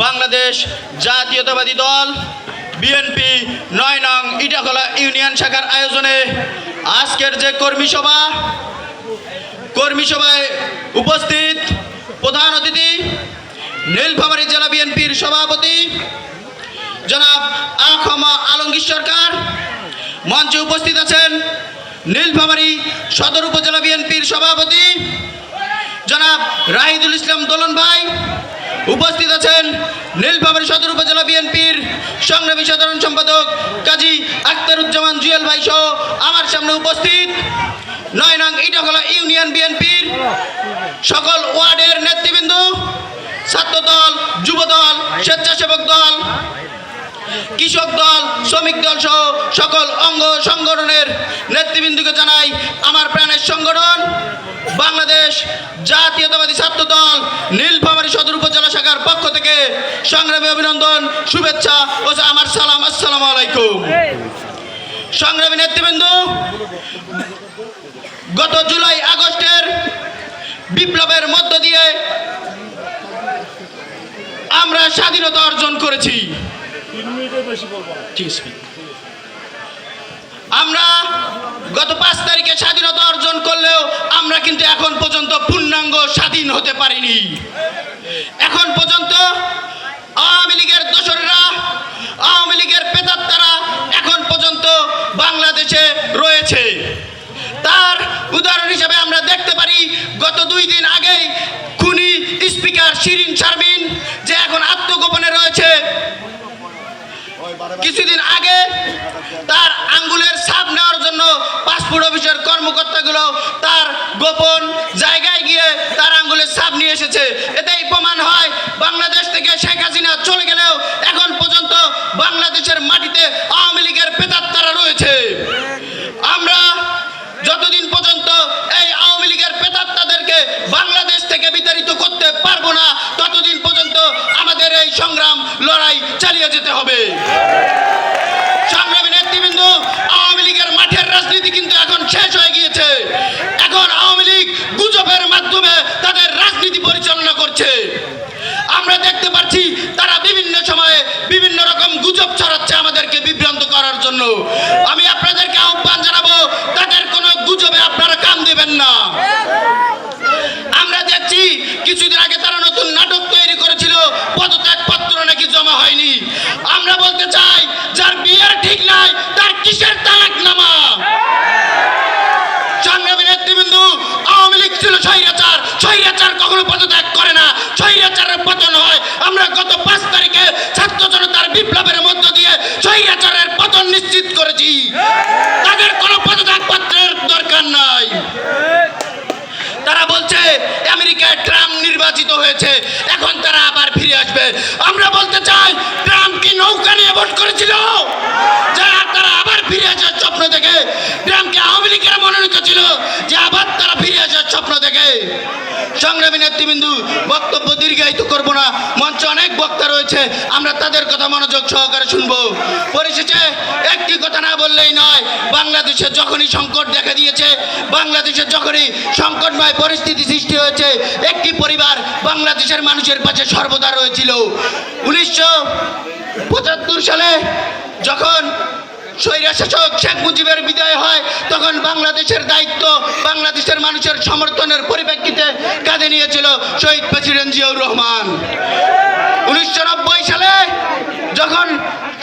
বাংলাদেশ জাতীয়তাবাদী দল বিএনপি ৯ নং ইটাখলা ইউনিয়ন শাখার আয়োজনে আজকের যে কর্মী সভায় উপস্থিত প্রধান অতিথি নীলফামারী জেলা বিএনপির সভাপতি জনাব আখমা আলমগীর সরকার, মঞ্চে উপস্থিত আছেন নীলফামারী সদর উপজেলা বিএনপির সভাপতি জনাব রাহিদুল ইসলাম দোলন ভাই, উপস্থিত আছেন নীলফামারী সদর উপজেলা বিএনপির সংগ্রামী সাধারণ সম্পাদক কাজী আখতারুজ্জামান জুয়েল ভাই সহ আমার সামনে উপস্থিত ৯ নং ইটাখলা ইউনিয়ন বিএনপির সকল ওয়ার্ডের নেতৃবৃন্দ, ছাত্র দল, যুব দল, স্বেচ্ছাসেবক দল, কৃষক দল, শ্রমিক দল সহ সকল অঙ্গ সংগঠনের নেতৃবৃন্দকে জানাই আমার প্রাণের সংগঠন বাংলাদেশ জাতীয়তাবাদী ছাত্র দল নীলফামারী সদর উপজেলা শাখার পক্ষ থেকে সংগ্রামী অভিনন্দন, শুভেচ্ছা ও আমার সালাম। আসসালামু আলাইকুম। সংগ্রামী নেতৃবৃন্দ, গত জুলাই আগস্টের বিপ্লবের মধ্য দিয়ে আমরা স্বাধীনতা অর্জন করেছি। আমরা গত ৫ তারিখে স্বাধীনতা অর্জন করলেও আমরা কিন্তু এখন পর্যন্ত পূর্ণাঙ্গ স্বাধীন হতে পারিনি। এখন পর্যন্ত আওয়ামী লীগের দোসররা, আওয়ামী লীগের প্রেতাত্মারা এখন পর্যন্ত বাংলাদেশে রয়েছে। তার উদাহরণ হিসেবে আমরা দেখতে পারি গত ২ দিন আগেই খুনি স্পিকার শিরিন শারমিন যে এখন আত্মগোপনে রয়েছে, কিছুদিন আগে তার আঙ্গুলের ছাপ নেওয়ার জন্য পাসপোর্ট অফিসের কর্মকর্তাগুলো তার গোপন জায়গায় গিয়ে তার আঙ্গুলের ছাপ নিয়ে এসেছে। এতেই প্রমাণ হয় বাংলাদেশ থেকে শেখ হাসিনা চলে গেলেও এখন পর্যন্ত বাংলাদেশের মাটিতে আওয়ামী লীগের প্রেতাত্মারা রয়েছে। আমরা যতদিন পর্যন্ত এই আওয়ামী লীগের প্রেতাত্মাদেরকে বাংলাদেশ থেকে বিতাড়িত করতে পারবো না, ততদিন পর্যন্ত আমাদের এই সংগ্রাম লড়াই চালিয়ে যেতে হবে। সংগ্রামী নেতৃবৃন্দ, আওয়ামী লীগের মাঠের রাজনীতি কিন্তু এখন শেষ হয়ে গিয়েছে। এখন আওয়ামী লীগ গুজবের মাধ্যমে তাদের রাজনীতি পরিচালনা করছে। আমরা দেখতে পাচ্ছি তারা বিভিন্ন সময়ে বিভিন্ন রকম গুজব ছড়াচ্ছে আমাদেরকে বিভ্রান্ত করার জন্য। আমি আপনাদেরকে আহ্বান জানাবো, তাদের কোনো গুজবে আপনারা কান দিবেন না। আমরা দেখছি কিছুদিন আগে তারা নতুন নাটক তৈরি করেছিল, পদত্যাগ পত্র নাকি জমা হয়নি। আমরা বলতে চাই, যার বিয়ের ঠিক নাই তার কিসের তালাকনামা? সংগ্রামী নেতৃবৃন্দ, আওয়ামী লীগ ছিল স্বৈরাচার, স্বৈরাচার কখনো পদত্যাগ করে না, স্বৈরাচারের পতন হয়। আমরা গত ৫ তারিখে ছাত্র জনতার বিপ্লবের মধ্য দিয়ে স্বৈরাচারের পতন নিশ্চিত করেছি। তাদের কোনো পদত্যাগ পত্রের দরকার নাই। তারা বলছে আমেরিকায় ট্রাম্প নির্বাচিত হয়েছে, এখন তারা আবার ফিরে আসবে। আমরা বলতে চাই, ট্রাম্প কি নৌকা নিয়ে ভোট করেছিল? যারা তারা আবার ফিরে আসার স্বপ্ন দেখে, ট্রাম্পকে আওয়ামী লীগের মনোনীত ছিল যে আবার তারা ফিরে আসার স্বপ্ন দেখে। সংগ্রামী নেতৃবৃন্দ, বক্তব্য দীর্ঘায়িত করব না, মঞ্চে অনেক বক্তা রয়েছে, আমরা তাদের কথা মনোযোগ সহকারে শুনবো। পরিশেষে একটি কথা না বললেই নয়, বাংলাদেশে যখনই সংকট দেখা দিয়েছে, বাংলাদেশে যখনই সংকটময় পরিস্থিতি সৃষ্টি হয়েছে, একটি পরিবার বাংলাদেশের মানুষের পাশে সর্বদা রয়েছিল। ১৯৭৫ সালে যখন স্বৈরশাসক শেখ মুজিবের বিদায় হয়, তখন বাংলাদেশের দায়িত্ব বাংলাদেশের মানুষের সমর্থনের পরিপ্রেক্ষিতে কাঁধে নিয়েছিল শহীদ প্রেসিডেন্ট জিয়াউর রহমান। ১৯৯০ সালে যখন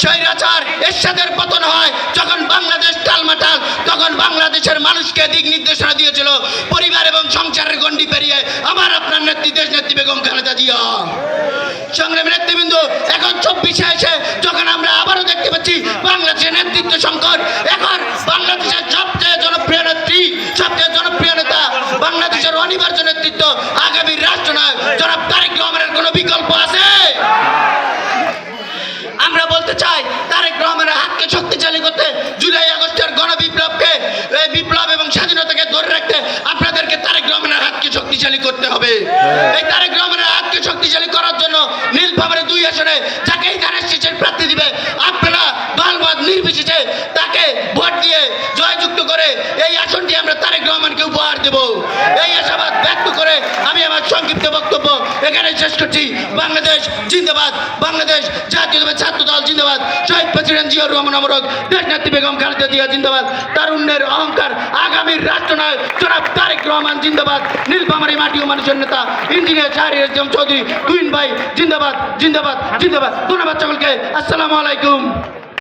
স্বৈরাচার এরশাদের পতন হয়, যখন বাংলাদেশ টালমাটাল, তখন বাংলাদেশের মানুষকে দিক নির্দেশনা দিয়েছিল পরিবার এবং সংসারের গণ্ডি পেরিয়ে আমার আপনার নেত্রী, দেশ নেত্রী বেগম খালেদা জিয়া। সংগ্রামী নেতৃবৃন্দ, এখন ২৪-এ এসে যখন আমরা আবারও দেখতে পাচ্ছি বাংলাদেশের নেতৃত্ব সংকট, এখন বাংলাদেশের সবচেয়ে জনপ্রিয় নেত্রী, সবচেয়ে জনপ্রিয় নেতা, বাংলাদেশের অনিবার্য নেতৃত্ব, আগামী রাষ্ট্রনায়ক জনাব তারেক রহমানের কোনো বিকল্প আছে? আমরা বলতে চাই, তারেক রহমানের হাতকে শক্তিশালী করতে, জুলাই আগস্টের গণবিপ্লবকে, বিপ্লব এবং স্বাধীনতাকে ধরে রাখতে আপনাদেরকে তারেক রহমানের হাতকে শক্তিশালী করতে হবে। এই তারেক রহমানের হাতকে শক্তিশালী করার জন্য নীলফামারী ২ আসনে যাকেই ধানের শীষের প্রার্থী দিবে, আপনারা দলমত নির্বিশেষে তাকে ভোট দিয়ে জয়যুক্ত করে এই আসনটি আমরা তারেক রহমানকে উপহার দেব। এই আশাবাদ ব্যক্ত করে আমি আমার সংক্ষিপ্ত বক্তব্য এখানে শেষ শেষ করছি। বাংলাদেশ জিন্দাবাদ, বাংলাদেশ জাতীয়তাবাদী ছাত্র দল জিন্দাবাদ, শহীদ প্রেসিডেন্ট জিয়াউর রহমান অমরক, দেশনেত্রী বেগম খালেদা জিয়া জিন্দাবাদ, তারুণ্যের অহংকার আগামীর রাষ্ট্রনায়ক জনাব তারেক রহমান জিন্দাবাদ, নীলফামারী মাটি ও মানুষের নেতা ইঞ্জিনিয়ার শাহরিয়ার ইসলাম চৌধুরী কুইন ভাই জিন্দাবাদ জিন্দাবাদ জিন্দাবাদ। ধন্যবাদ সকলকে। আসসালামু আলাইকুম।